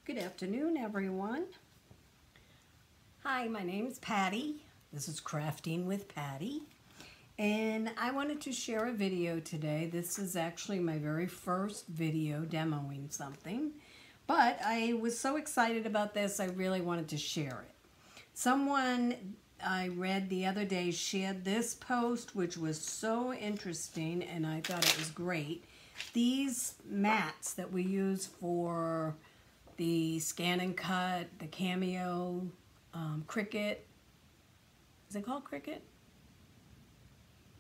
Good afternoon, everyone. Hi, my name is Patty. This is Crafting with Patty. And I wanted to share a video today. This is actually my very first video demoing something. But I was so excited about this, I really wanted to share it. Someone I read the other day shared this post, which was so interesting, and I thought it was great. These mats that we use for the Scan and Cut, the Cameo, Cricut. Is it called Cricut?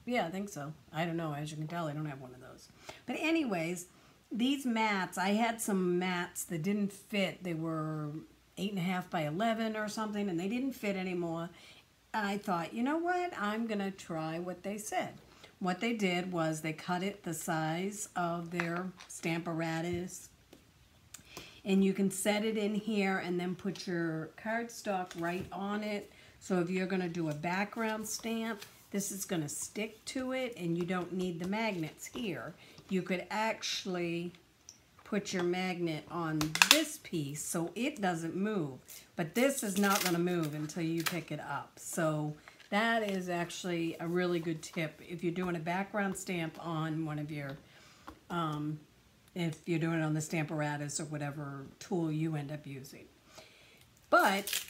Yeah, I think so. I don't know. As you can tell, I don't have one of those. But anyways, these mats, I had some mats that didn't fit. They were 8.5 by 11 or something, and they didn't fit anymore. And I thought, you know what? I'm going to try what they said. What they did was they cut it the size of their stamparatus. And you can set it in here and then put your cardstock right on it. So if you're going to do a background stamp, this is going to stick to it and you don't need the magnets here. You could actually put your magnet on this piece so it doesn't move. But this is not going to move until you pick it up. So that is actually a really good tip if you're doing a background stamp on one of your if you're doing it on the stamparatus or whatever tool you end up using. But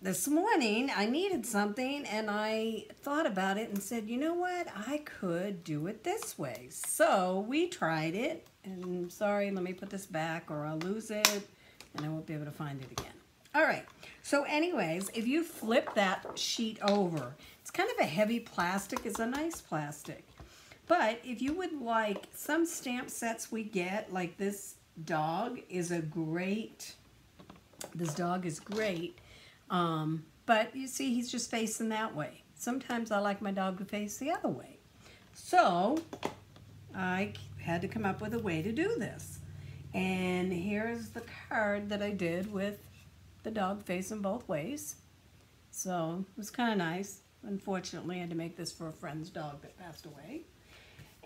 this morning I needed something and I thought about it and said, you know what, I could do it this way. So we tried it, and sorry, let me put this back or I'll lose it and I won't be able to find it again. All right, so anyways, if you flip that sheet over, it's kind of a heavy plastic. It's a nice plastic. But if you would like, some stamp sets we get, like this dog is a great, but you see he's just facing that way. Sometimes I like my dog to face the other way. So I had to come up with a way to do this. And here's the card that I did with the dog facing both ways. So it was kind of nice. Unfortunately, I had to make this for a friend's dog that passed away.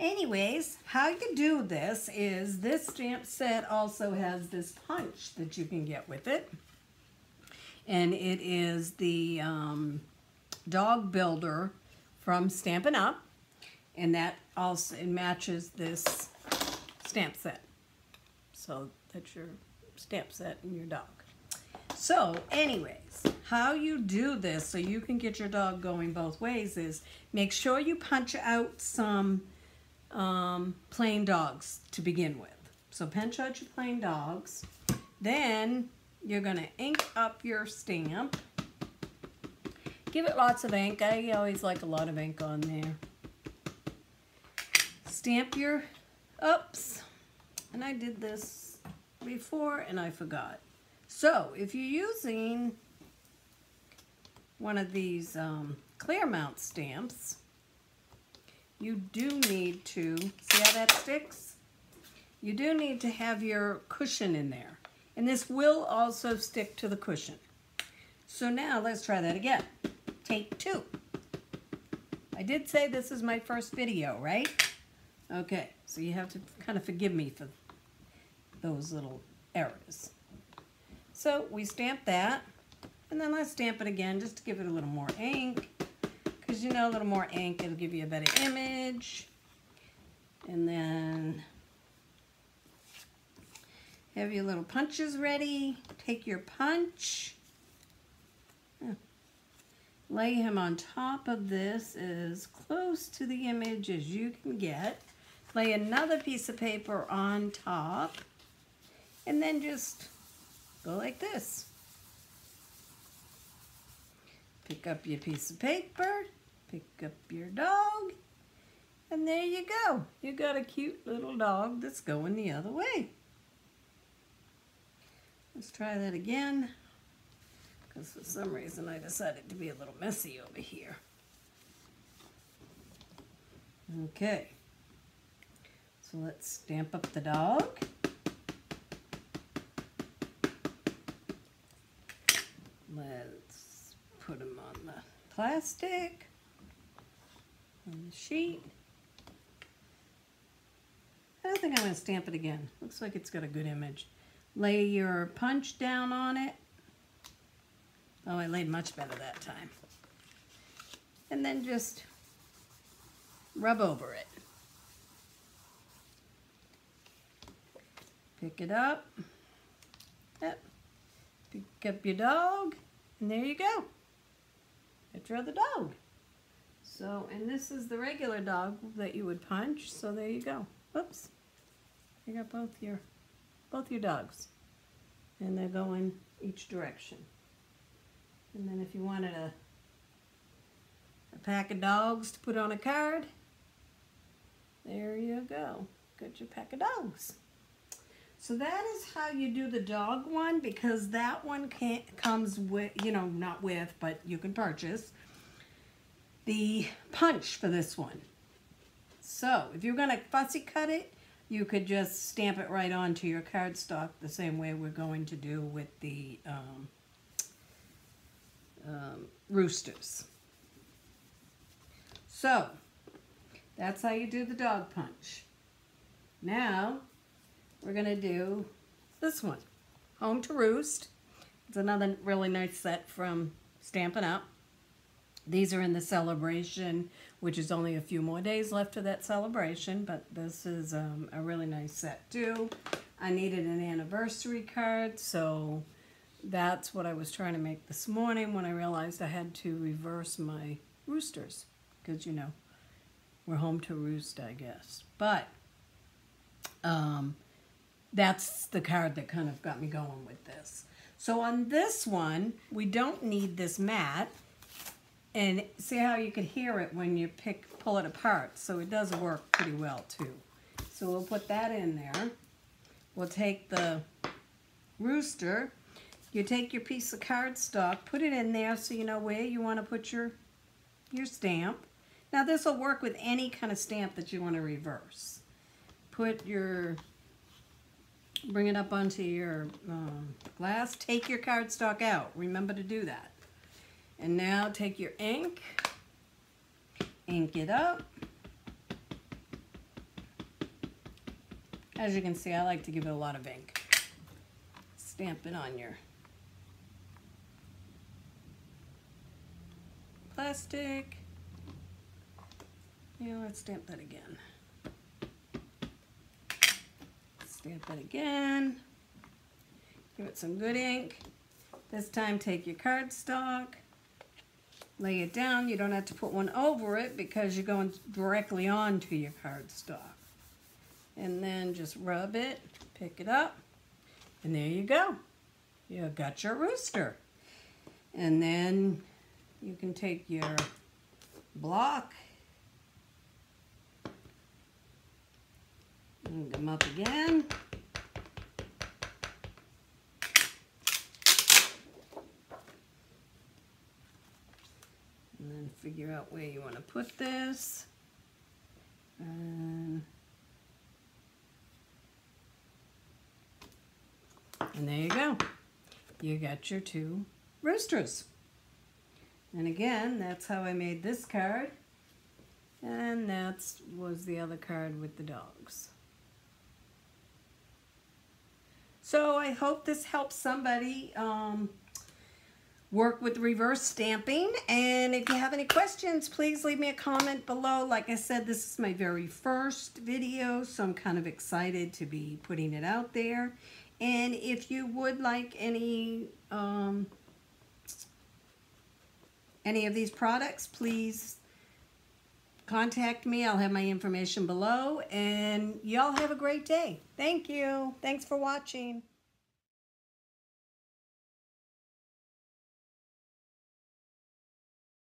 Anyways, how you do this is this stamp set also has this punch that you can get with it. And it is the dog builder from Stampin' Up. And that also it matches this stamp set. So that's your stamp set and your dog. So anyways, how you do this so you can get your dog going both ways is make sure you punch out some plain dogs to begin with. So punch out your plain dogs. Then you're going to ink up your stamp. Give it lots of ink. I always like a lot of ink on there. Stamp your ups. And I did this before and I forgot. So if you're using one of these clear mount stamps, you do need to, see how that sticks? You do need to have your cushion in there. And this will also stick to the cushion. So now let's try that again. Take 2. I did say this is my first video, right? Okay, so you have to kind of forgive me for those little errors. So we stamp that, and then let's stamp it again just to give it a little more ink. Because you know, a little more ink, it'll give you a better image. And then have your little punches ready. Take your punch. Lay him on top of this as close to the image as you can get. Lay another piece of paper on top. And then just go like this. Pick up your piece of paper. Pick up your dog, and there you go. You got a cute little dog that's going the other way. Let's try that again, because for some reason I decided to be a little messy over here. Okay, so let's stamp up the dog. Let's put him on the plastic. On the sheet. I don't think I'm going to stamp it again. Looks like it's got a good image. Lay your punch down on it. Oh, I laid much better that time. And then just rub over it. Pick it up. Yep. Pick up your dog, and there you go. Picture of the dog. So, and this is the regular dog that you would punch, so there you go. Oops. You got both your dogs. And they're going each direction. And then if you wanted a pack of dogs to put on a card, there you go. Got your pack of dogs. So that is how you do the dog one, because that one comes with, you know, not with, but you can purchase the punch for this one. So if you're going to fussy cut it, you could just stamp it right onto your cardstock the same way we're going to do with the roosters. So that's how you do the dog punch. Now we're going to do this one, Home to Roost. It's another really nice set from Stampin' Up. These are in the celebration, which is only a few more days left of that celebration, but this is a really nice set too. I needed an anniversary card, so that's what I was trying to make this morning when I realized I had to reverse my roosters, because, you know, we're home to roost, I guess. But that's the card that kind of got me going with this. So on this one, we don't need this mat. And see how you can hear it when you pull it apart. So it does work pretty well too. So we'll put that in there. We'll take the rooster. You take your piece of cardstock, put it in there so you know where you want to put your stamp. Now this will work with any kind of stamp that you want to reverse. Bring it up onto your glass. Take your cardstock out. Remember to do that. And now take your ink, ink it up. As you can see, I like to give it a lot of ink. Stamp it on your plastic. Yeah, let's stamp that again. Stamp it again. Give it some good ink. This time take your cardstock. Lay it down. You don't have to put one over it because you're going directly onto your cardstock. And then just rub it, pick it up, and there you go. You got your rooster. And then you can take your block and them up again. And then figure out where you want to put this. And there you go. You got your two roosters. And again, that's how I made this card. And that was the other card with the dogs. So I hope this helps somebody work with reverse stamping. And if you have any questions, please leave me a comment below. Like I said, this is my very first video, so I'm kind of excited to be putting it out there. And if you would like any of these products, please contact me. I'll have my information below. And y'all have a great day. Thank you. Thanks for watching.